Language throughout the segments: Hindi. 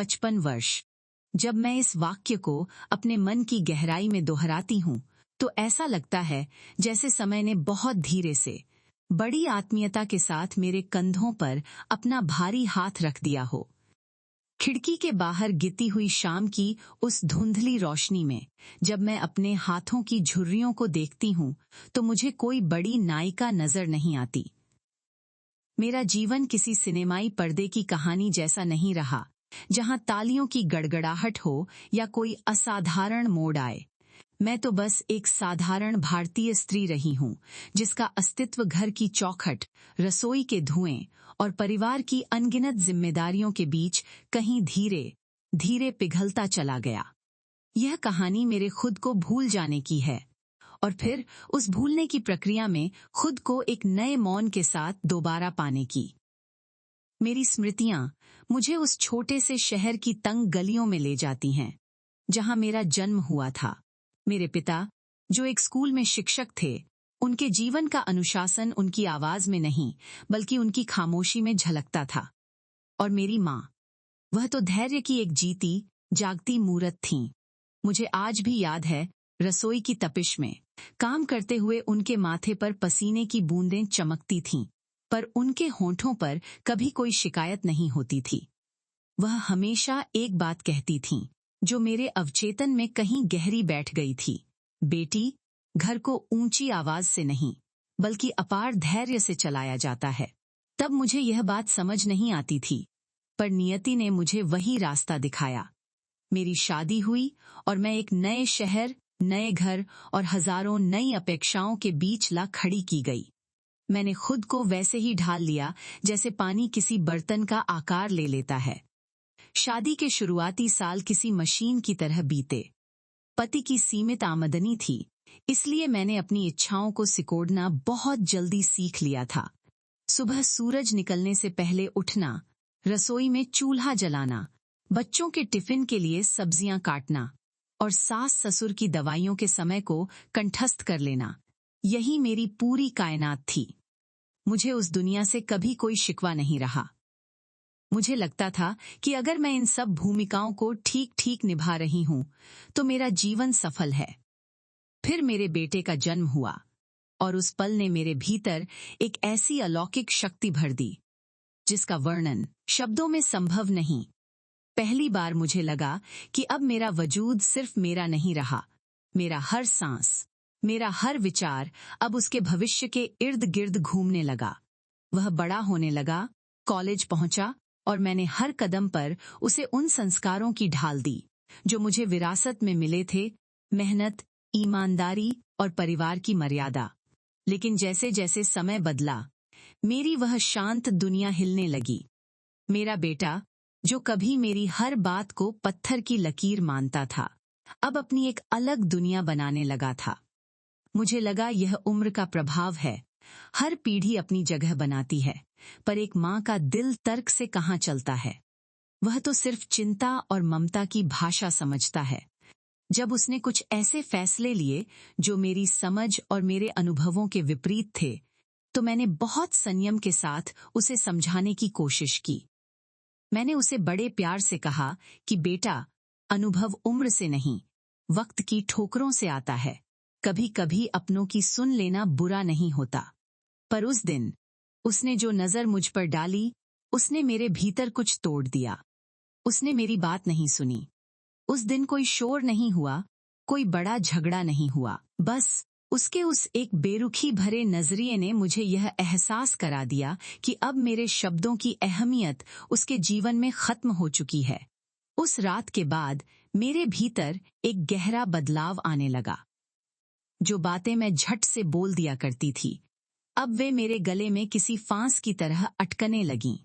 55 वर्ष। जब मैं इस वाक्य को अपने मन की गहराई में दोहराती हूँ, तो ऐसा लगता है जैसे समय ने बहुत धीरे से, बड़ी आत्मीयता के साथ मेरे कंधों पर अपना भारी हाथ रख दिया हो। खिड़की के बाहर गिरती हुई शाम की उस धुंधली रोशनी में जब मैं अपने हाथों की झुर्रियों को देखती हूँ, तो मुझे कोई बड़ी नायिका नजर नहीं आती। मेरा जीवन किसी सिनेमाई पर्दे की कहानी जैसा नहीं रहा, जहां तालियों की गड़गड़ाहट हो या कोई असाधारण मोड़ आए। मैं तो बस एक साधारण भारतीय स्त्री रही हूं, जिसका अस्तित्व घर की चौखट, रसोई के धुएं और परिवार की अनगिनत जिम्मेदारियों के बीच कहीं धीरे धीरे पिघलता चला गया। यह कहानी मेरे खुद को भूल जाने की है, और फिर उस भूलने की प्रक्रिया में खुद को एक नए मौन के साथ दोबारा पाने की। मेरी स्मृतियां मुझे उस छोटे से शहर की तंग गलियों में ले जाती हैं, जहां मेरा जन्म हुआ था। मेरे पिता, जो एक स्कूल में शिक्षक थे, उनके जीवन का अनुशासन उनकी आवाज में नहीं, बल्कि उनकी खामोशी में झलकता था। और मेरी माँ, वह तो धैर्य की एक जीती जागती मूरत थीं। मुझे आज भी याद है, रसोई की तपिश में काम करते हुए उनके माथे पर पसीने की बूंदें चमकती थीं, पर उनके होंठों पर कभी कोई शिकायत नहीं होती थी। वह हमेशा एक बात कहती थीं, जो मेरे अवचेतन में कहीं गहरी बैठ गई थी। बेटी, घर को ऊंची आवाज से नहीं, बल्कि अपार धैर्य से चलाया जाता है। तब मुझे यह बात समझ नहीं आती थी, पर नियति ने मुझे वही रास्ता दिखाया। मेरी शादी हुई और मैं एक नए शहर, नए घर और हजारों नई अपेक्षाओं के बीच ला खड़ी की गई। मैंने खुद को वैसे ही ढाल लिया जैसे पानी किसी बर्तन का आकार ले लेता है। शादी के शुरुआती साल किसी मशीन की तरह बीते। पति की सीमित आमदनी थी, इसलिए मैंने अपनी इच्छाओं को सिकोड़ना बहुत जल्दी सीख लिया था। सुबह सूरज निकलने से पहले उठना, रसोई में चूल्हा जलाना, बच्चों के टिफिन के लिए सब्जियां काटना और सास ससुर की दवाइयों के समय को कंठस्थ कर लेना, यही मेरी पूरी कायनात थी। मुझे उस दुनिया से कभी कोई शिकवा नहीं रहा। मुझे लगता था कि अगर मैं इन सब भूमिकाओं को ठीक ठीक निभा रही हूं, तो मेरा जीवन सफल है। फिर मेरे बेटे का जन्म हुआ, और उस पल ने मेरे भीतर एक ऐसी अलौकिक शक्ति भर दी, जिसका वर्णन शब्दों में संभव नहीं। पहली बार मुझे लगा कि अब मेरा वजूद सिर्फ मेरा नहीं रहा। मेरा हर सांस, मेरा हर विचार अब उसके भविष्य के इर्द गिर्द घूमने लगा। वह बड़ा होने लगा, कॉलेज पहुंचा, और मैंने हर कदम पर उसे उन संस्कारों की ढाल दी जो मुझे विरासत में मिले थे: मेहनत, ईमानदारी और परिवार की मर्यादा। लेकिन जैसे जैसे समय बदला, मेरी वह शांत दुनिया हिलने लगी। मेरा बेटा, जो कभी मेरी हर बात को पत्थर की लकीर मानता था, अब अपनी एक अलग दुनिया बनाने लगा था। मुझे लगा यह उम्र का प्रभाव है। हर पीढ़ी अपनी जगह बनाती है, पर एक माँ का दिल तर्क से कहाँ चलता है। वह तो सिर्फ चिंता और ममता की भाषा समझता है। जब उसने कुछ ऐसे फैसले लिए जो मेरी समझ और मेरे अनुभवों के विपरीत थे, तो मैंने बहुत संयम के साथ उसे समझाने की कोशिश की। मैंने उसे बड़े प्यार से कहा कि बेटा, अनुभव उम्र से नहीं, वक्त की ठोकरों से आता है। कभी कभी अपनों की सुन लेना बुरा नहीं होता। पर उस दिन उसने जो नजर मुझ पर डाली, उसने मेरे भीतर कुछ तोड़ दिया। उसने मेरी बात नहीं सुनी। उस दिन कोई शोर नहीं हुआ, कोई बड़ा झगड़ा नहीं हुआ। बस उसके उस एक बेरुखी भरे नजरिए ने मुझे यह एहसास करा दिया कि अब मेरे शब्दों की अहमियत उसके जीवन में खत्म हो चुकी है। उस रात के बाद मेरे भीतर एक गहरा बदलाव आने लगा। जो बातें मैं झट से बोल दिया करती थी, अब वे मेरे गले में किसी फांस की तरह अटकने लगीं।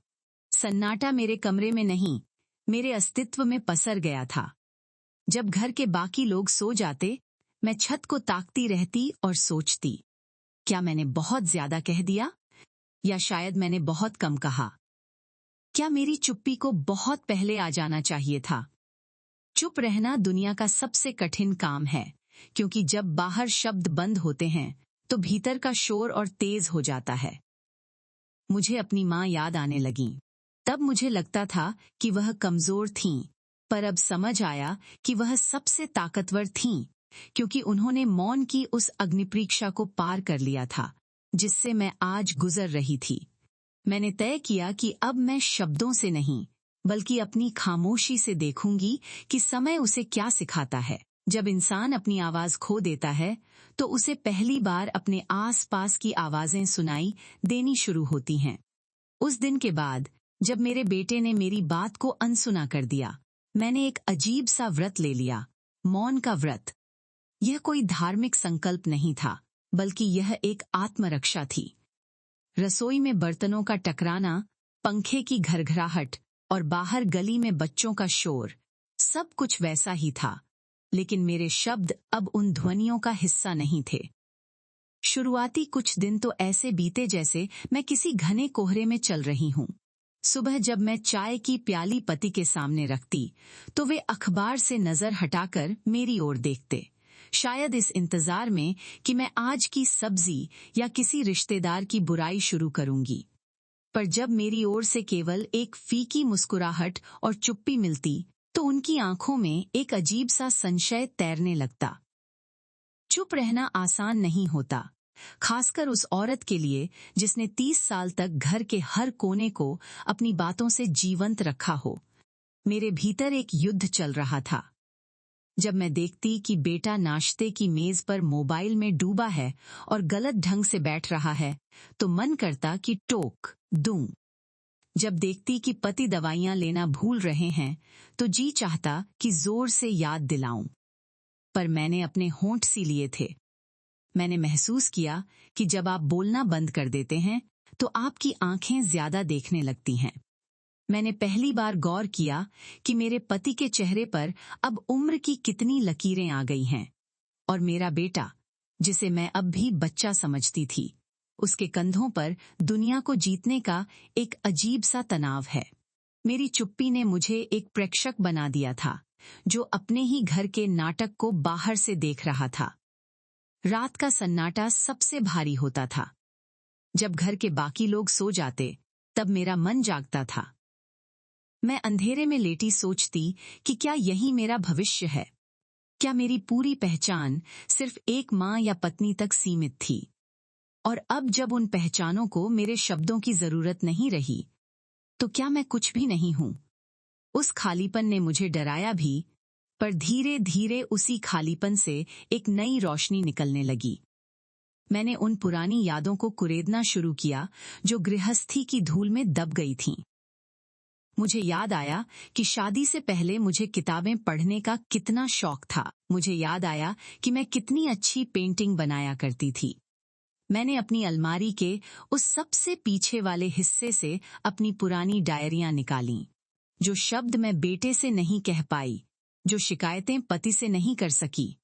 सन्नाटा मेरे कमरे में नहीं, मेरे अस्तित्व में पसर गया था। जब घर के बाकी लोग सो जाते, मैं छत को ताकती रहती और सोचती, क्या मैंने बहुत ज्यादा कह दिया, या शायद मैंने बहुत कम कहा? क्या मेरी चुप्पी को बहुत पहले आ जाना चाहिए था? चुप रहना दुनिया का सबसे कठिन काम है, क्योंकि जब बाहर शब्द बंद होते हैं, तो भीतर का शोर और तेज हो जाता है। मुझे अपनी माँ याद आने लगी। तब मुझे लगता था कि वह कमजोर थीं, पर अब समझ आया कि वह सबसे ताकतवर थीं, क्योंकि उन्होंने मौन की उस अग्निपरीक्षा को पार कर लिया था, जिससे मैं आज गुजर रही थी। मैंने तय किया कि अब मैं शब्दों से नहीं, बल्कि अपनी खामोशी से देखूंगी कि समय उसे क्या सिखाता है। जब इंसान अपनी आवाज खो देता है, तो उसे पहली बार अपने आसपास की आवाजें सुनाई देनी शुरू होती हैं। उस दिन के बाद, जब मेरे बेटे ने मेरी बात को अनसुना कर दिया, मैंने एक अजीब सा व्रत ले लिया, मौन का व्रत। यह कोई धार्मिक संकल्प नहीं था, बल्कि यह एक आत्मरक्षा थी। रसोई में बर्तनों का टकराना, पंखे की घरघराहट और बाहर गली में बच्चों का शोर, सब कुछ वैसा ही था, लेकिन मेरे शब्द अब उन ध्वनियों का हिस्सा नहीं थे। शुरुआती कुछ दिन तो ऐसे बीते जैसे मैं किसी घने कोहरे में चल रही हूँ। सुबह जब मैं चाय की प्याली पति के सामने रखती, तो वे अखबार से नजर हटाकर मेरी ओर देखते, शायद इस इंतजार में कि मैं आज की सब्जी या किसी रिश्तेदार की बुराई शुरू करूंगी। पर जब मेरी ओर से केवल एक फीकी मुस्कुराहट और चुप्पी मिलती, तो उनकी आंखों में एक अजीब सा संशय तैरने लगता। चुप रहना आसान नहीं होता, खासकर उस औरत के लिए जिसने 30 साल तक घर के हर कोने को अपनी बातों से जीवंत रखा हो। मेरे भीतर एक युद्ध चल रहा था। जब मैं देखती कि बेटा नाश्ते की मेज पर मोबाइल में डूबा है और गलत ढंग से बैठ रहा है, तो मन करता कि टोक दूं। जब देखती कि पति दवाइयां लेना भूल रहे हैं, तो जी चाहता कि जोर से याद दिलाऊं। पर मैंने अपने होंठ सी लिए थे। मैंने महसूस किया कि जब आप बोलना बंद कर देते हैं, तो आपकी आंखें ज्यादा देखने लगती हैं। मैंने पहली बार गौर किया कि मेरे पति के चेहरे पर अब उम्र की कितनी लकीरें आ गई हैं, और मेरा बेटा, जिसे मैं अब भी बच्चा समझती थी, उसके कंधों पर दुनिया को जीतने का एक अजीब सा तनाव है। मेरी चुप्पी ने मुझे एक प्रेक्षक बना दिया था, जो अपने ही घर के नाटक को बाहर से देख रहा था। रात का सन्नाटा सबसे भारी होता था। जब घर के बाकी लोग सो जाते, तब मेरा मन जागता था। मैं अंधेरे में लेटी सोचती कि क्या यही मेरा भविष्य है? क्या मेरी पूरी पहचान सिर्फ एक माँ या पत्नी तक सीमित थी? और अब जब उन पहचानों को मेरे शब्दों की जरूरत नहीं रही, तो क्या मैं कुछ भी नहीं हूं? उस खालीपन ने मुझे डराया भी, पर धीरे धीरे उसी खालीपन से एक नई रोशनी निकलने लगी। मैंने उन पुरानी यादों को कुरेदना शुरू किया जो गृहस्थी की धूल में दब गई थीं। मुझे याद आया कि शादी से पहले मुझे किताबें पढ़ने का कितना शौक था। मुझे याद आया कि मैं कितनी अच्छी पेंटिंग बनाया करती थी। मैंने अपनी अलमारी के उस सबसे पीछे वाले हिस्से से अपनी पुरानी डायरियां निकालीं। जो शब्द मैं बेटे से नहीं कह पाई, जो शिकायतें पति से नहीं कर सकी,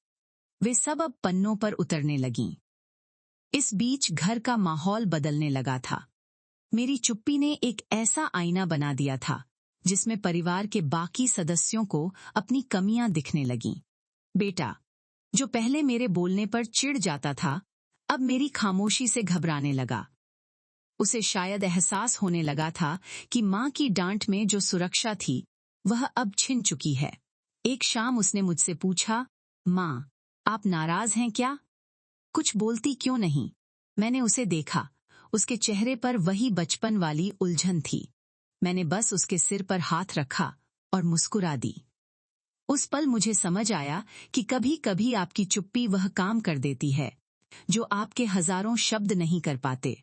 वे सब अब पन्नों पर उतरने लगीं। इस बीच घर का माहौल बदलने लगा था। मेरी चुप्पी ने एक ऐसा आईना बना दिया था, जिसमें परिवार के बाकी सदस्यों को अपनी कमियां दिखने लगीं। बेटा, जो पहले मेरे बोलने पर चिढ़ जाता था, अब मेरी खामोशी से घबराने लगा। उसे शायद एहसास होने लगा था कि माँ की डांट में जो सुरक्षा थी, वह अब छिन चुकी है। एक शाम उसने मुझसे पूछा, माँ, आप नाराज हैं क्या? कुछ बोलती क्यों नहीं? मैंने उसे देखा। उसके चेहरे पर वही बचपन वाली उलझन थी। मैंने बस उसके सिर पर हाथ रखा और मुस्कुरा दी। उस पल मुझे समझ आया कि कभी कभी आपकी चुप्पी वह काम कर देती है जो आपके हजारों शब्द नहीं कर पाते।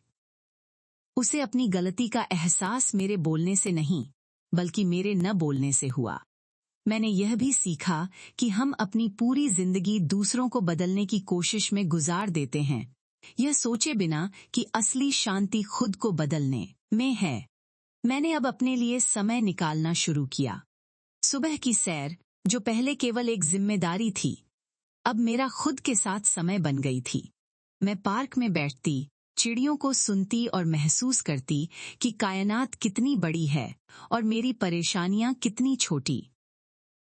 उसे अपनी गलती का एहसास मेरे बोलने से नहीं, बल्कि मेरे न बोलने से हुआ। मैंने यह भी सीखा कि हम अपनी पूरी जिंदगी दूसरों को बदलने की कोशिश में गुजार देते हैं, यह सोचे बिना कि असली शांति खुद को बदलने में है। मैंने अब अपने लिए समय निकालना शुरू किया। सुबह की सैर, जो पहले केवल एक जिम्मेदारी थी, अब मेरा खुद के साथ समय बन गई थी। मैं पार्क में बैठती, चिड़ियों को सुनती और महसूस करती कि कायनात कितनी बड़ी है और मेरी परेशानियां कितनी छोटी।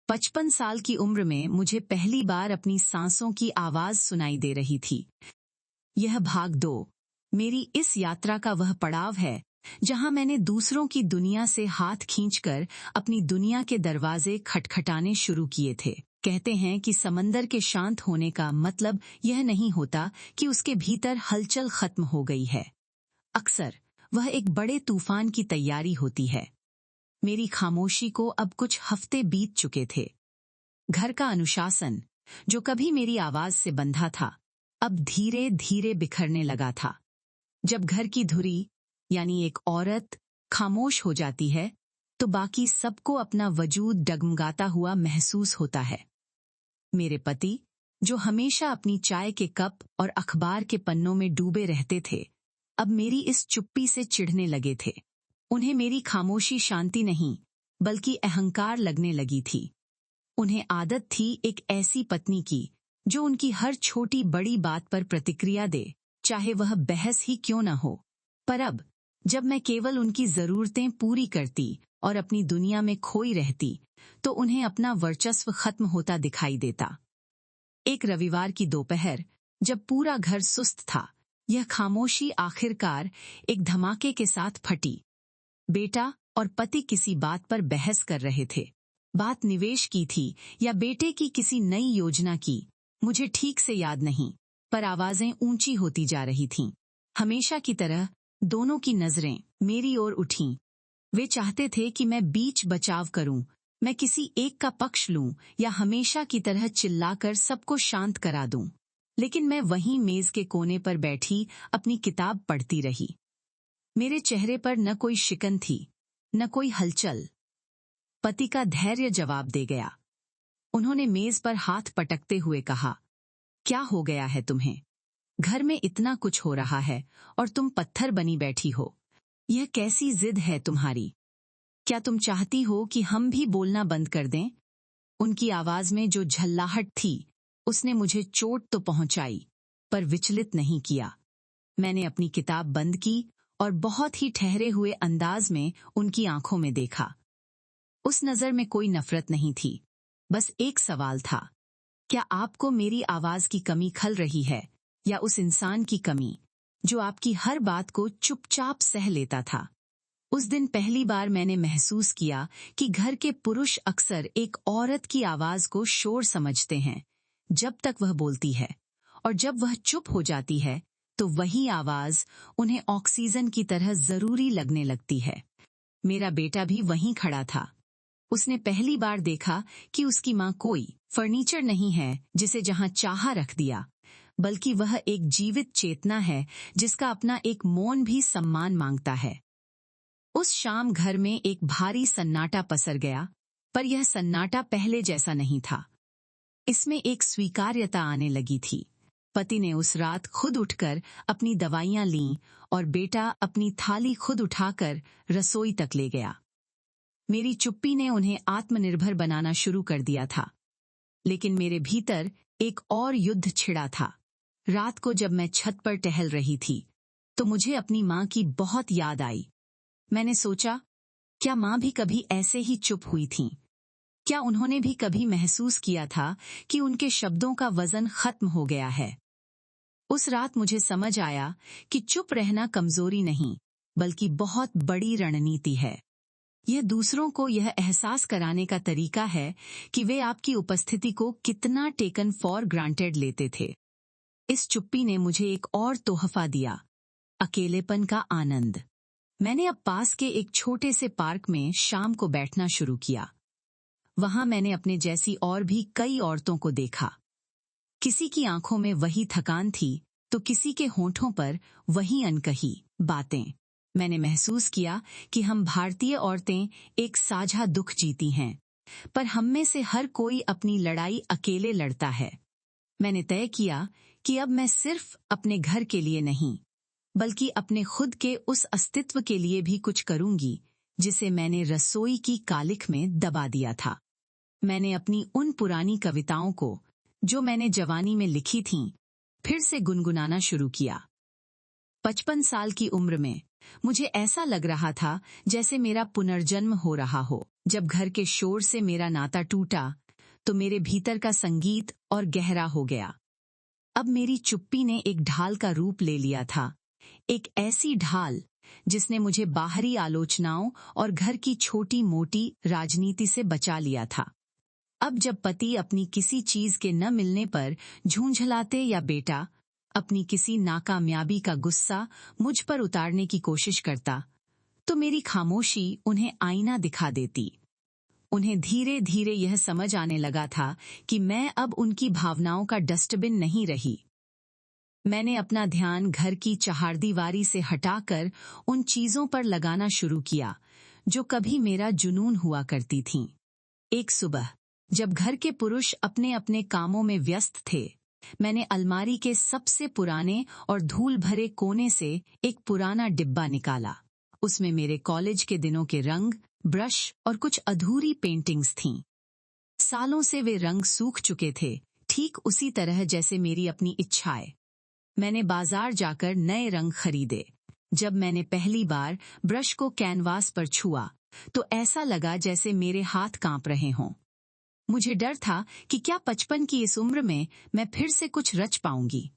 55 साल की उम्र में मुझे पहली बार अपनी सांसों की आवाज सुनाई दे रही थी। यह भाग दो, मेरी इस यात्रा का वह पड़ाव है जहां मैंने दूसरों की दुनिया से हाथ खींचकर अपनी दुनिया के दरवाजे खटखटाने शुरू किए थे। कहते हैं कि समंदर के शांत होने का मतलब यह नहीं होता कि उसके भीतर हलचल खत्म हो गई है। अक्सर वह एक बड़े तूफान की तैयारी होती है। मेरी खामोशी को अब कुछ हफ्ते बीत चुके थे। घर का अनुशासन, जो कभी मेरी आवाज से बंधा था, अब धीरे धीरे बिखरने लगा था। जब घर की धुरी, यानी एक औरत, खामोश हो जाती है, तो बाकी सबको अपना वजूद डगमगाता हुआ महसूस होता है। मेरे पति, जो हमेशा अपनी चाय के कप और अखबार के पन्नों में डूबे रहते थे, अब मेरी इस चुप्पी से चिढ़ने लगे थे। उन्हें मेरी खामोशी शांति नहीं, बल्कि अहंकार लगने लगी थी। उन्हें आदत थी एक ऐसी पत्नी की जो उनकी हर छोटी बड़ी बात पर प्रतिक्रिया दे, चाहे वह बहस ही क्यों न हो। पर अब जब मैं केवल उनकी जरूरतें पूरी करती और अपनी दुनिया में खोई रहती, तो उन्हें अपना वर्चस्व खत्म होता दिखाई देता। एक रविवार की दोपहर, जब पूरा घर सुस्त था, यह खामोशी आखिरकार एक धमाके के साथ फटी। बेटा और पति किसी बात पर बहस कर रहे थे। बात निवेश की थी या बेटे की किसी नई योजना की, मुझे ठीक से याद नहीं, पर आवाजें ऊंची होती जा रही थीं। हमेशा की तरह दोनों की नजरें मेरी ओर उठीं। वे चाहते थे कि मैं बीच बचाव करूं, मैं किसी एक का पक्ष लूं या हमेशा की तरह चिल्लाकर सबको शांत करा दूं। लेकिन मैं वहीं मेज के कोने पर बैठी अपनी किताब पढ़ती रही। मेरे चेहरे पर न कोई शिकन थी, न कोई हलचल। पति का धैर्य जवाब दे गया। उन्होंने मेज पर हाथ पटकते हुए कहा, क्या हो गया है तुम्हें? घर में इतना कुछ हो रहा है और तुम पत्थर बनी बैठी हो। यह कैसी जिद है तुम्हारी? क्या तुम चाहती हो कि हम भी बोलना बंद कर दें? उनकी आवाज में जो झल्लाहट थी, उसने मुझे चोट तो पहुंचाई, पर विचलित नहीं किया। मैंने अपनी किताब बंद की और बहुत ही ठहरे हुए अंदाज में उनकी आंखों में देखा। उस नजर में कोई नफरत नहीं थी, बस एक सवाल था, क्या आपको मेरी आवाज की कमी खल रही है, या उस इंसान की कमी जो आपकी हर बात को चुपचाप सह लेता था? उस दिन पहली बार मैंने महसूस किया कि घर के पुरुष अक्सर एक औरत की आवाज को शोर समझते हैं जब तक वह बोलती है, और जब वह चुप हो जाती है तो वही आवाज उन्हें ऑक्सीजन की तरह जरूरी लगने लगती है। मेरा बेटा भी वहीं खड़ा था। उसने पहली बार देखा कि उसकी माँ कोई फर्नीचर नहीं है जिसे जहां चाहा रख दिया, बल्कि वह एक जीवित चेतना है जिसका अपना एक मौन भी सम्मान मांगता है। उस शाम घर में एक भारी सन्नाटा पसर गया, पर यह सन्नाटा पहले जैसा नहीं था। इसमें एक स्वीकार्यता आने लगी थी। पति ने उस रात खुद उठकर अपनी दवाइयां लीं और बेटा अपनी थाली खुद उठाकर रसोई तक ले गया। मेरी चुप्पी ने उन्हें आत्मनिर्भर बनाना शुरू कर दिया था, लेकिन मेरे भीतर एक और युद्ध छिड़ा था। रात को जब मैं छत पर टहल रही थी, तो मुझे अपनी माँ की बहुत याद आई। मैंने सोचा, क्या माँ भी कभी ऐसे ही चुप हुई थीं? क्या उन्होंने भी कभी महसूस किया था कि उनके शब्दों का वजन खत्म हो गया है? उस रात मुझे समझ आया कि चुप रहना कमजोरी नहीं, बल्कि बहुत बड़ी रणनीति है। यह दूसरों को यह एहसास कराने का तरीका है कि वे आपकी उपस्थिति को कितना टेकन फॉर ग्रांटेड लेते थे। इस चुप्पी ने मुझे एक और तोहफा दिया, अकेलेपन का आनंद। मैंने अब पास के एक छोटे से पार्क में शाम को बैठना शुरू किया। वहां मैंने अपने जैसी और भी कई औरतों को देखा। किसी की आंखों में वही थकान थी, तो किसी के होंठों पर वही अनकही बातें। मैंने महसूस किया कि हम भारतीय औरतें एक साझा दुख जीती हैं, पर हम में से हर कोई अपनी लड़ाई अकेले लड़ता है। मैंने तय किया कि अब मैं सिर्फ अपने घर के लिए नहीं, बल्कि अपने खुद के उस अस्तित्व के लिए भी कुछ करूंगी जिसे मैंने रसोई की कालिख में दबा दिया था। मैंने अपनी उन पुरानी कविताओं को, जो मैंने जवानी में लिखी थीं, फिर से गुनगुनाना शुरू किया। 55 साल की उम्र में मुझे ऐसा लग रहा था जैसे मेरा पुनर्जन्म हो रहा हो। जब घर के शोर से मेरा नाता टूटा, तो मेरे भीतर का संगीत और गहरा हो गया। अब मेरी चुप्पी ने एक ढाल का रूप ले लिया था, एक ऐसी ढाल जिसने मुझे बाहरी आलोचनाओं और घर की छोटी मोटी राजनीति से बचा लिया था। अब जब पति अपनी किसी चीज के न मिलने पर झूंझलाते या बेटा अपनी किसी नाकामयाबी का गुस्सा मुझ पर उतारने की कोशिश करता, तो मेरी खामोशी उन्हें आईना दिखा देती। उन्हें धीरे धीरे यह समझ आने लगा था कि मैं अब उनकी भावनाओं का डस्टबिन नहीं रही। मैंने अपना ध्यान घर की चहारदीवारी से हटाकर उन चीजों पर लगाना शुरू किया जो कभी मेरा जुनून हुआ करती थीं। एक सुबह जब घर के पुरुष अपने अपने कामों में व्यस्त थे, मैंने अलमारी के सबसे पुराने और धूल भरे कोने से एक पुराना डिब्बा निकाला। उसमें मेरे कॉलेज के दिनों के रंग, ब्रश और कुछ अधूरी पेंटिंग्स थीं। सालों से वे रंग सूख चुके थे, ठीक उसी तरह जैसे मेरी अपनी इच्छाएं। मैंने बाजार जाकर नए रंग खरीदे। जब मैंने पहली बार ब्रश को कैनवास पर छुआ, तो ऐसा लगा जैसे मेरे हाथ कांप रहे हों। मुझे डर था कि क्या 55 की इस उम्र में मैं फिर से कुछ रच पाऊंगी।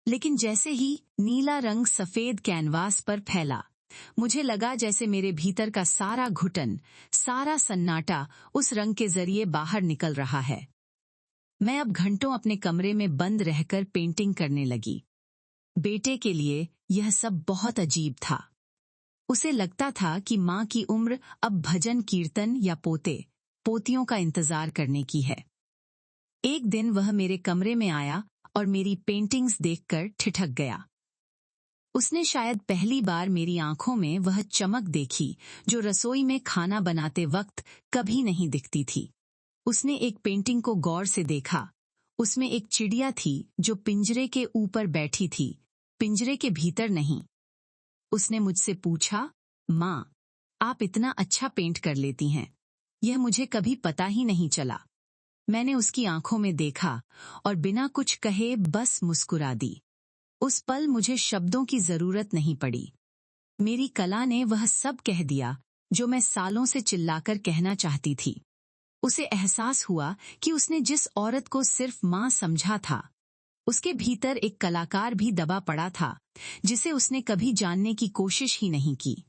लेकिन जैसे ही नीला रंग सफेद कैनवास पर फैला, मुझे लगा जैसे मेरे भीतर का सारा घुटन, सारा सन्नाटा उस रंग के जरिए बाहर निकल रहा है। मैं अब घंटों अपने कमरे में बंद रहकर पेंटिंग करने लगी। बेटे के लिए यह सब बहुत अजीब था। उसे लगता था कि माँ की उम्र अब भजन कीर्तन या पोतियों का इंतजार करने की है। एक दिन वह मेरे कमरे में आया और मेरी पेंटिंग्स देखकर ठिठक गया। उसने शायद पहली बार मेरी आंखों में वह चमक देखी जो रसोई में खाना बनाते वक्त कभी नहीं दिखती थी। उसने एक पेंटिंग को गौर से देखा। उसमें एक चिड़िया थी जो पिंजरे के ऊपर बैठी थी, पिंजरे के भीतर नहीं। उसने मुझसे पूछा, माँ, आप इतना अच्छा पेंट कर लेती हैं, यह मुझे कभी पता ही नहीं चला। मैंने उसकी आंखों में देखा और बिना कुछ कहे बस मुस्कुरा दी। उस पल मुझे शब्दों की जरूरत नहीं पड़ी। मेरी कला ने वह सब कह दिया जो मैं सालों से चिल्लाकर कहना चाहती थी। उसे एहसास हुआ कि उसने जिस औरत को सिर्फ माँ समझा था, उसके भीतर एक कलाकार भी दबा पड़ा था जिसे उसने कभी जानने की कोशिश ही नहीं की।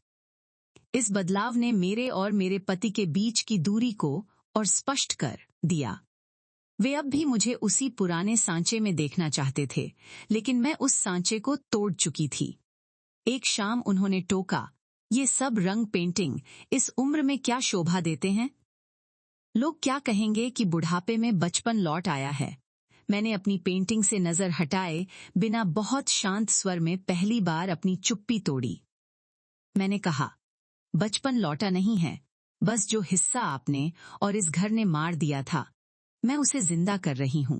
इस बदलाव ने मेरे और मेरे पति के बीच की दूरी को और स्पष्ट कर दिया। वे अब भी मुझे उसी पुराने सांचे में देखना चाहते थे, लेकिन मैं उस सांचे को तोड़ चुकी थी। एक शाम उन्होंने टोका, ये सब रंग पेंटिंग इस उम्र में क्या शोभा देते हैं? लोग क्या कहेंगे कि बुढ़ापे में बचपन लौट आया है। मैंने अपनी पेंटिंग से नजर हटाए बिना बहुत शांत स्वर में पहली बार अपनी चुप्पी तोड़ी। मैंने कहा, बचपन लौटा नहीं है, बस जो हिस्सा आपने और इस घर ने मार दिया था, मैं उसे जिंदा कर रही हूं।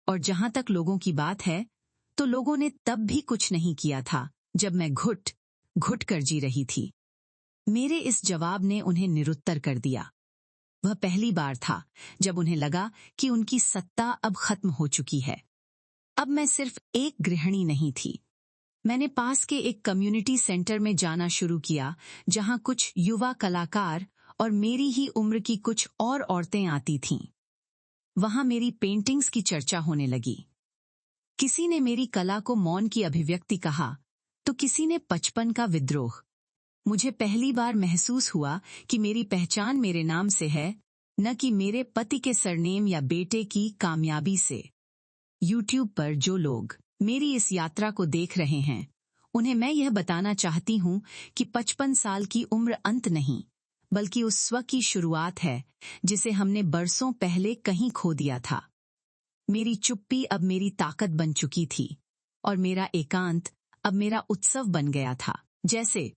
और जहां तक लोगों की बात है, तो लोगों ने तब भी कुछ नहीं किया था जब मैं घुट घुट कर जी रही थी। मेरे इस जवाब ने उन्हें निरुत्तर कर दिया। वह पहली बार था जब उन्हें लगा कि उनकी सत्ता अब खत्म हो चुकी है। अब मैं सिर्फ एक गृहिणी नहीं थी। मैंने पास के एक कम्युनिटी सेंटर में जाना शुरू किया, जहां कुछ युवा कलाकार और मेरी ही उम्र की कुछ और औरतें आती थीं। वहां मेरी पेंटिंग्स की चर्चा होने लगी। किसी ने मेरी कला को मौन की अभिव्यक्ति कहा, तो किसी ने 55 का विद्रोह। मुझे पहली बार महसूस हुआ कि मेरी पहचान मेरे नाम से है, न कि मेरे पति के सरनेम या बेटे की कामयाबी से। YouTube पर जो लोग मेरी इस यात्रा को देख रहे हैं, उन्हें मैं यह बताना चाहती हूँ कि 55 साल की उम्र अंत नहीं, बल्कि उस स्व की शुरुआत है जिसे हमने बरसों पहले कहीं खो दिया था। मेरी चुप्पी अब मेरी ताकत बन चुकी थी और मेरा एकांत अब मेरा उत्सव बन गया था। जैसे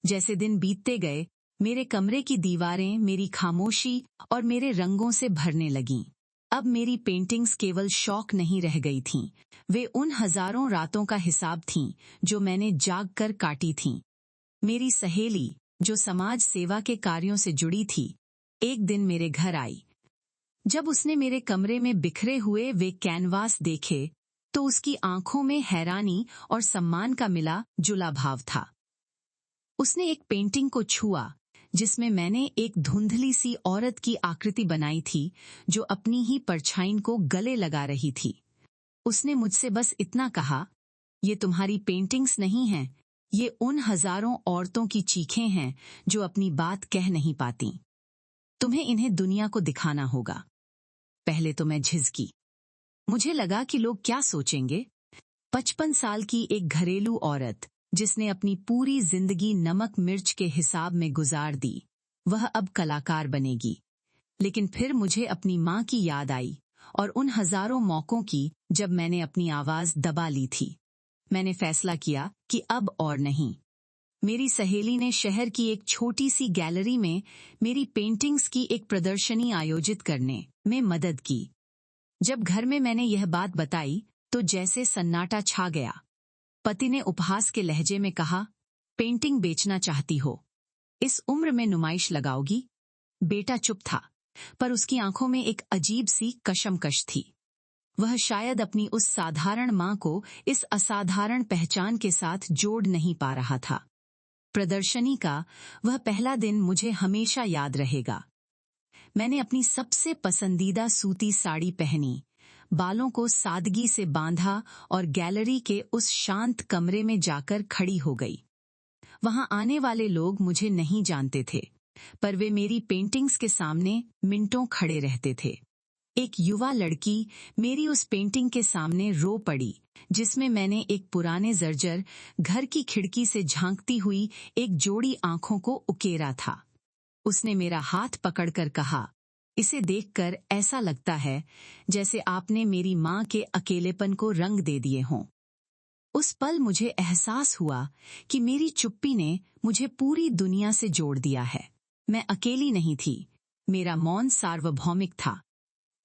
जैसे दिन बीतते गए, मेरे कमरे की दीवारें मेरी खामोशी और मेरे रंगों से भरने लगीं। अब मेरी पेंटिंग्स केवल शौक नहीं रह गई थीं, वे उन हजारों रातों का हिसाब थीं जो मैंने जाग कर काटी थीं। मेरी सहेली, जो समाज सेवा के कार्यों से जुड़ी थी, एक दिन मेरे घर आई। जब उसने मेरे कमरे में बिखरे हुए वे कैनवास देखे, तो उसकी आंखों में हैरानी और सम्मान का मिला जुला भाव था। उसने एक पेंटिंग को छुआ जिसमें मैंने एक धुंधली सी औरत की आकृति बनाई थी जो अपनी ही परछाई को गले लगा रही थी। उसने मुझसे बस इतना कहा, ये तुम्हारी पेंटिंग्स नहीं हैं, ये उन हजारों औरतों की चीखें हैं जो अपनी बात कह नहीं पाती। तुम्हें इन्हें दुनिया को दिखाना होगा। पहले तो मैं झिझकी। मुझे लगा कि लोग क्या सोचेंगे। 55 साल की एक घरेलू औरत जिसने अपनी पूरी जिंदगी नमक मिर्च के हिसाब में गुजार दी, वह अब कलाकार बनेगी। लेकिन फिर मुझे अपनी माँ की याद आई और उन हजारों मौकों की जब मैंने अपनी आवाज दबा ली थी। मैंने फैसला किया कि अब और नहीं। मेरी सहेली ने शहर की एक छोटी सी गैलरी में मेरी पेंटिंग्स की एक प्रदर्शनी आयोजित करने में मदद की। जब घर में मैंने यह बात बताई तो जैसे सन्नाटा छा गया। पति ने उपहास के लहजे में कहा, पेंटिंग बेचना चाहती हो? इस उम्र में नुमाइश लगाओगी? बेटा चुप था, पर उसकी आंखों में एक अजीब सी कशमकश थी। वह शायद अपनी उस साधारण मां को इस असाधारण पहचान के साथ जोड़ नहीं पा रहा था। प्रदर्शनी का वह पहला दिन मुझे हमेशा याद रहेगा। मैंने अपनी सबसे पसंदीदा सूती साड़ी पहनी, बालों को सादगी से बांधा और गैलरी के उस शांत कमरे में जाकर खड़ी हो गई। वहां आने वाले लोग मुझे नहीं जानते थे, पर वे मेरी पेंटिंग्स के सामने मिनटों खड़े रहते थे। एक युवा लड़की मेरी उस पेंटिंग के सामने रो पड़ी, जिसमें मैंने एक पुराने जर्जर घर की खिड़की से झांकती हुई एक जोड़ी आंखों को उकेरा था। उसने मेरा हाथ पकड़कर कहा, इसे देखकर ऐसा लगता है जैसे आपने मेरी माँ के अकेलेपन को रंग दे दिए हों। उस पल मुझे एहसास हुआ कि मेरी चुप्पी ने मुझे पूरी दुनिया से जोड़ दिया है। मैं अकेली नहीं थी, मेरा मौन सार्वभौमिक था।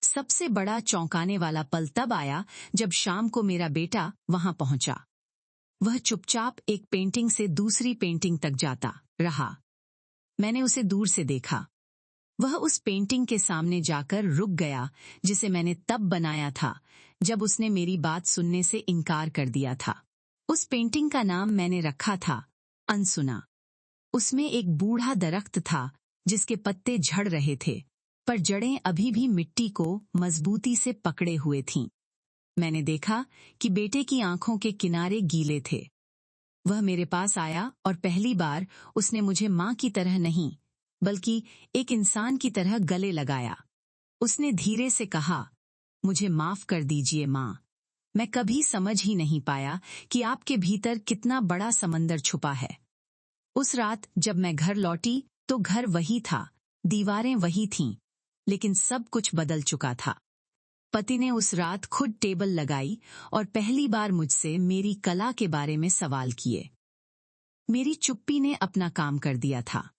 सबसे बड़ा चौंकाने वाला पल तब आया जब शाम को मेरा बेटा वहां पहुंचा। वह चुपचाप एक पेंटिंग से दूसरी पेंटिंग तक जाता रहा। मैंने उसे दूर से देखा। वह उस पेंटिंग के सामने जाकर रुक गया जिसे मैंने तब बनाया था जब उसने मेरी बात सुनने से इनकार कर दिया था। उस पेंटिंग का नाम मैंने रखा था अनसुना। उसमें एक बूढ़ा दरख्त था जिसके पत्ते झड़ रहे थे, पर जड़ें अभी भी मिट्टी को मजबूती से पकड़े हुए थीं। मैंने देखा कि बेटे की आंखों के किनारे गीले थे। वह मेरे पास आया और पहली बार उसने मुझे माँ की तरह नहीं, बल्कि एक इंसान की तरह गले लगाया। उसने धीरे से कहा, मुझे माफ कर दीजिए माँ, मैं कभी समझ ही नहीं पाया कि आपके भीतर कितना बड़ा समंदर छुपा है। उस रात जब मैं घर लौटी तो घर वही था, दीवारें वही थीं, लेकिन सब कुछ बदल चुका था। पति ने उस रात खुद टेबल लगाई और पहली बार मुझसे मेरी कला के बारे में सवाल किए। मेरी चुप्पी ने अपना काम कर दिया था।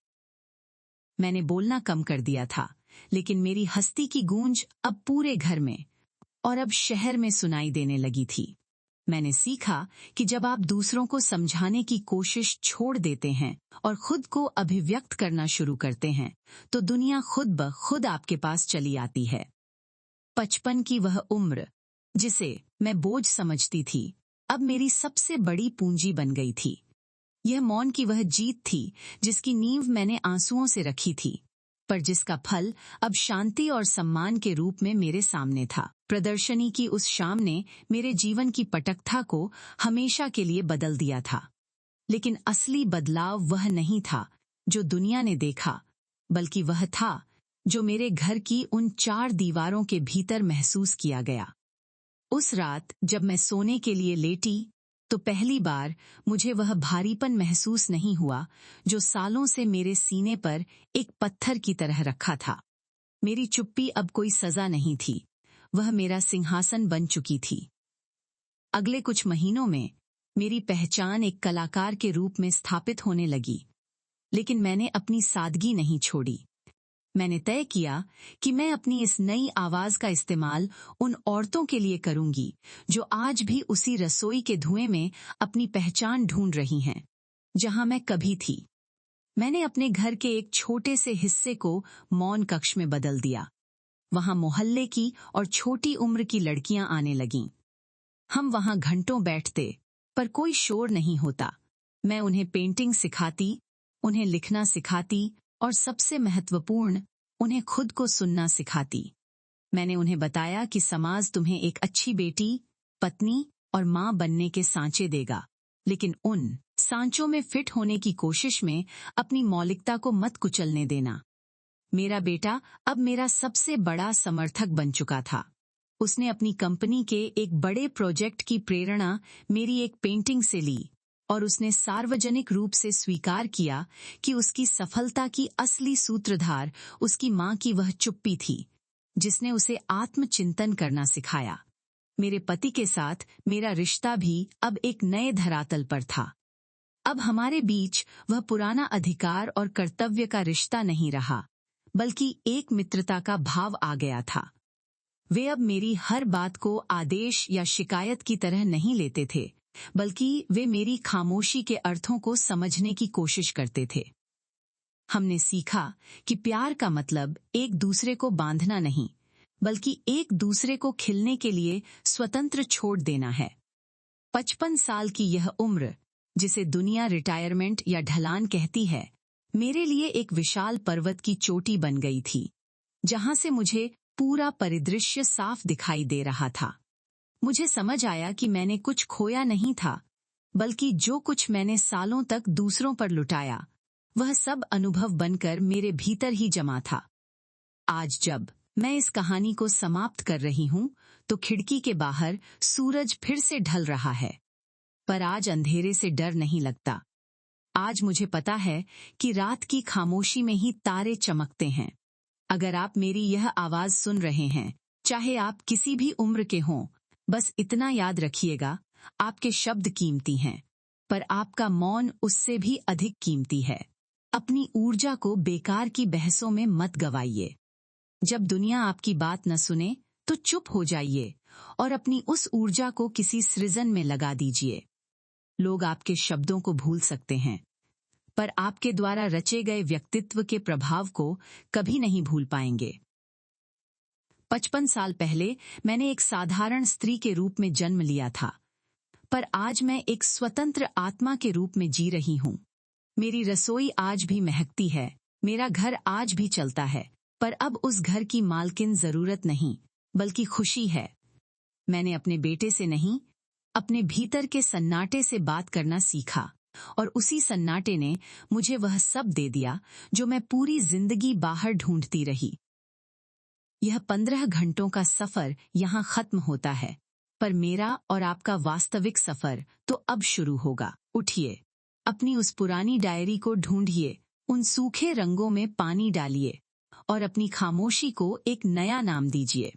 मैंने बोलना कम कर दिया था, लेकिन मेरी हस्ती की गूंज अब पूरे घर में और अब शहर में सुनाई देने लगी थी। मैंने सीखा कि जब आप दूसरों को समझाने की कोशिश छोड़ देते हैं और खुद को अभिव्यक्त करना शुरू करते हैं, तो दुनिया खुद ब खुद आपके पास चली आती है। 55 की वह उम्र, जिसे मैं बोझ समझती थी, अब मेरी सबसे बड़ी पूंजी बन गई थी। यह मौन की वह जीत थी जिसकी नींव मैंने आंसुओं से रखी थी, पर जिसका फल अब शांति और सम्मान के रूप में मेरे सामने था। प्रदर्शनी की उस शाम ने मेरे जीवन की पटकथा को हमेशा के लिए बदल दिया था। लेकिन असली बदलाव वह नहीं था जो दुनिया ने देखा, बल्कि वह था जो मेरे घर की उन 4 दीवारों के भीतर महसूस किया गया। उस रात जब मैं सोने के लिए लेटी, तो पहली बार मुझे वह भारीपन महसूस नहीं हुआ जो सालों से मेरे सीने पर एक पत्थर की तरह रखा था। मेरी चुप्पी अब कोई सजा नहीं थी, वह मेरा सिंहासन बन चुकी थी। अगले कुछ महीनों में मेरी पहचान एक कलाकार के रूप में स्थापित होने लगी, लेकिन मैंने अपनी सादगी नहीं छोड़ी। मैंने तय किया कि मैं अपनी इस नई आवाज का इस्तेमाल उन औरतों के लिए करूंगी जो आज भी उसी रसोई के धुएं में अपनी पहचान ढूंढ रही हैं, जहां मैं कभी थी। मैंने अपने घर के एक छोटे से हिस्से को मौन कक्ष में बदल दिया। वहां मोहल्ले की और छोटी उम्र की लड़कियां आने लगीं। हम वहां घंटों बैठते, पर कोई शोर नहीं होता। मैं उन्हें पेंटिंग सिखाती, उन्हें लिखना सिखाती और सबसे महत्वपूर्ण, उन्हें खुद को सुनना सिखाती। मैंने उन्हें बताया कि समाज तुम्हें एक अच्छी बेटी, पत्नी और मां बनने के सांचे देगा, लेकिन उन सांचों में फिट होने की कोशिश में अपनी मौलिकता को मत कुचलने देना। मेरा बेटा अब मेरा सबसे बड़ा समर्थक बन चुका था। उसने अपनी कंपनी के एक बड़े प्रोजेक्ट की प्रेरणा मेरी एक पेंटिंग से ली और उसने सार्वजनिक रूप से स्वीकार किया कि उसकी सफलता की असली सूत्रधार उसकी मां की वह चुप्पी थी, जिसने उसे आत्मचिंतन करना सिखाया। मेरे पति के साथ मेरा रिश्ता भी अब एक नए धरातल पर था। अब हमारे बीच वह पुराना अधिकार और कर्तव्य का रिश्ता नहीं रहा, बल्कि एक मित्रता का भाव आ गया था। वे अब मेरी हर बात को आदेश या शिकायत की तरह नहीं लेते थे, बल्कि वे मेरी खामोशी के अर्थों को समझने की कोशिश करते थे। हमने सीखा कि प्यार का मतलब एक दूसरे को बांधना नहीं, बल्कि एक दूसरे को खिलने के लिए स्वतंत्र छोड़ देना है। 55 साल की यह उम्र, जिसे दुनिया रिटायरमेंट या ढलान कहती है, मेरे लिए एक विशाल पर्वत की चोटी बन गई थी, जहां से मुझे पूरा परिदृश्य साफ दिखाई दे रहा था। मुझे समझ आया कि मैंने कुछ खोया नहीं था, बल्कि जो कुछ मैंने सालों तक दूसरों पर लुटाया, वह सब अनुभव बनकर मेरे भीतर ही जमा था। आज जब मैं इस कहानी को समाप्त कर रही हूं, तो खिड़की के बाहर सूरज फिर से ढल रहा है। पर आज अंधेरे से डर नहीं लगता। आज मुझे पता है कि रात की खामोशी में ही तारे चमकते हैं। अगर आप मेरी यह आवाज सुन रहे हैं, चाहे आप किसी भी उम्र के हों, बस इतना याद रखिएगा, आपके शब्द कीमती हैं, पर आपका मौन उससे भी अधिक कीमती है। अपनी ऊर्जा को बेकार की बहसों में मत गवाइए। जब दुनिया आपकी बात न सुने, तो चुप हो जाइए और अपनी उस ऊर्जा को किसी सृजन में लगा दीजिए। लोग आपके शब्दों को भूल सकते हैं, पर आपके द्वारा रचे गए व्यक्तित्व के प्रभाव को कभी नहीं भूल पाएंगे। 55 साल पहले मैंने एक साधारण स्त्री के रूप में जन्म लिया था, पर आज मैं एक स्वतंत्र आत्मा के रूप में जी रही हूँ। मेरी रसोई आज भी महकती है, मेरा घर आज भी चलता है, पर अब उस घर की मालकिन जरूरत नहीं, बल्कि खुशी है। मैंने अपने बेटे से नहीं, अपने भीतर के सन्नाटे से बात करना सीखा, और उसी सन्नाटे ने मुझे वह सब दे दिया जो मैं पूरी जिंदगी बाहर ढूंढती रही। यह 15 घंटों का सफर यहाँ खत्म होता है, पर मेरा और आपका वास्तविक सफर तो अब शुरू होगा। उठिए, अपनी उस पुरानी डायरी को ढूंढिए, उन सूखे रंगों में पानी डालिए और अपनी खामोशी को एक नया नाम दीजिए।